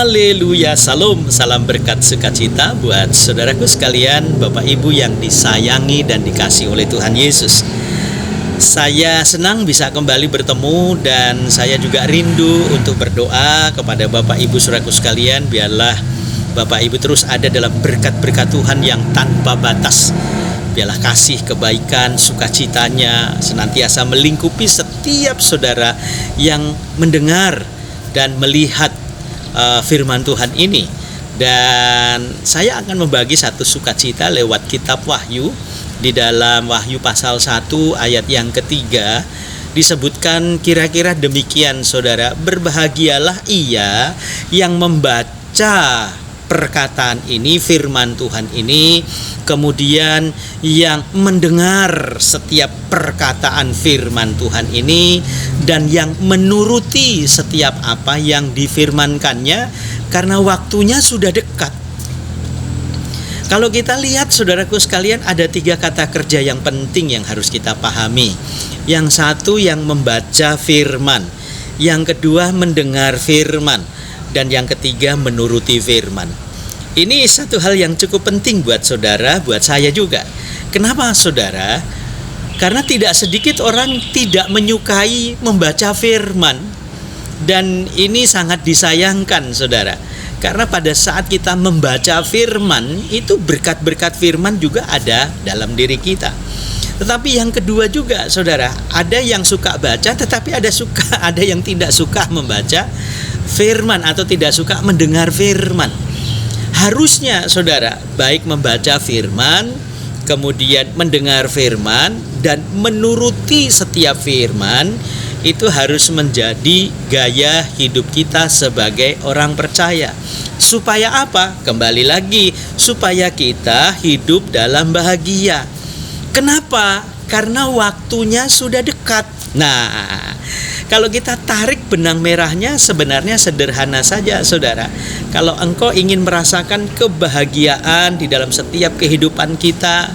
Haleluya, salam berkat sukacita buat saudaraku sekalian, Bapak Ibu yang disayangi dan dikasihi oleh Tuhan Yesus. Saya senang bisa kembali bertemu dan saya juga rindu untuk berdoa kepada Bapak Ibu saudaraku sekalian. Biarlah Bapak Ibu terus ada dalam berkat-berkat Tuhan yang tanpa batas. Biarlah kasih, kebaikan, sukacitanya senantiasa melingkupi setiap saudara yang mendengar dan melihat firman Tuhan ini. Dan saya akan membagi satu sukacita lewat kitab Wahyu. Di dalam Wahyu pasal 1 ayat yang ketiga disebutkan kira-kira demikian, saudara: berbahagialah ia yang membaca perkataan ini, firman Tuhan ini, kemudian yang mendengar setiap perkataan firman Tuhan ini, dan yang menuruti setiap apa yang difirmankannya, karena waktunya sudah dekat. Kalau kita lihat, saudaraku sekalian, ada 3 kata kerja yang penting yang harus kita pahami. Yang satu, yang membaca firman. Yang kedua, mendengar firman. Dan yang ketiga, menuruti firman. Ini satu hal yang cukup penting buat saudara, buat saya juga. Kenapa, saudara? Karena tidak sedikit orang tidak menyukai membaca firman. Dan ini sangat disayangkan, saudara. Karena pada saat kita membaca firman, itu berkat-berkat firman juga ada dalam diri kita. Tetapi yang kedua juga, saudara, ada yang suka baca, tetapi ada yang tidak suka membaca firman atau tidak suka mendengar firman. Harusnya, saudara, baik membaca firman, kemudian mendengar firman, dan menuruti setiap firman, itu harus menjadi gaya hidup kita sebagai orang percaya. Supaya apa? Kembali lagi, supaya kita hidup dalam bahagia. Kenapa? Karena waktunya sudah dekat. Nah, kalau kita tarik benang merahnya, sebenarnya sederhana saja, saudara. Kalau engkau ingin merasakan kebahagiaan di dalam setiap kehidupan kita,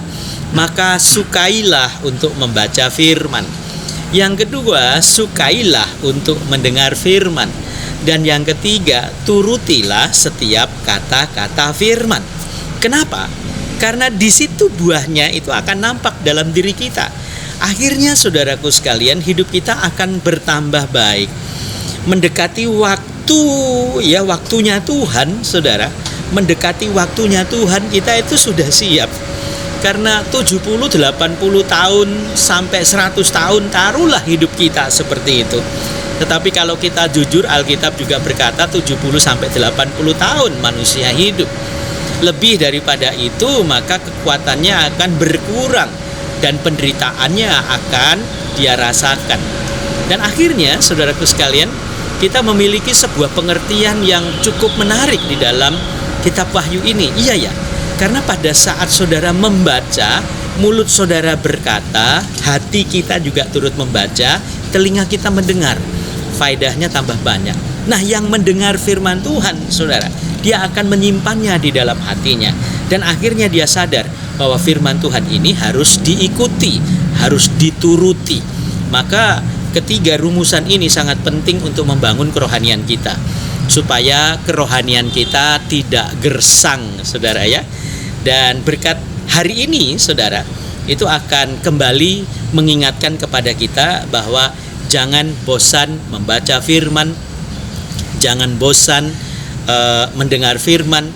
maka sukailah untuk membaca firman. Yang kedua, sukailah untuk mendengar firman. Dan yang ketiga, turutilah setiap kata-kata firman. Kenapa? Karena di situ buahnya itu akan nampak dalam diri kita. Akhirnya, saudaraku sekalian, hidup kita akan bertambah baik. Mendekati waktunya Tuhan, saudara. Mendekati waktunya Tuhan, kita itu sudah siap. Karena 70, 80 tahun sampai 100 tahun taruhlah hidup kita seperti itu. Tetapi kalau kita jujur, Alkitab juga berkata 70 sampai 80 tahun manusia hidup. Lebih daripada itu, maka kekuatannya akan berkurang dan penderitaannya akan dia rasakan. Dan akhirnya, saudaraku sekalian, kita memiliki sebuah pengertian yang cukup menarik di dalam kitab Wahyu ini. Iya ya. Karena pada saat saudara membaca, mulut saudara berkata, hati kita juga turut membaca, telinga kita mendengar. Faedahnya tambah banyak. Nah, yang mendengar firman Tuhan, saudara, dia akan menyimpannya di dalam hatinya. Dan akhirnya dia sadar bahwa firman Tuhan ini harus diikuti, harus dituruti. Maka ketiga rumusan ini sangat penting untuk membangun kerohanian kita. Supaya kerohanian kita tidak gersang, saudara ya. Dan berkat hari ini, saudara, itu akan kembali mengingatkan kepada kita bahwa jangan bosan membaca firman, jangan bosan mendengar firman,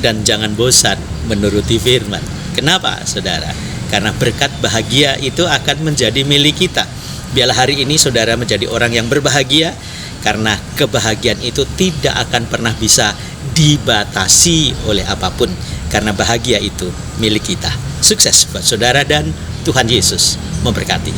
dan jangan bosan menuruti firman. Kenapa, saudara? Karena berkat bahagia itu akan menjadi milik kita. Biarlah hari ini saudara menjadi orang yang berbahagia, karena kebahagiaan itu tidak akan pernah bisa dibatasi oleh apapun. Karena bahagia itu milik kita. Sukses buat saudara dan Tuhan Yesus memberkati.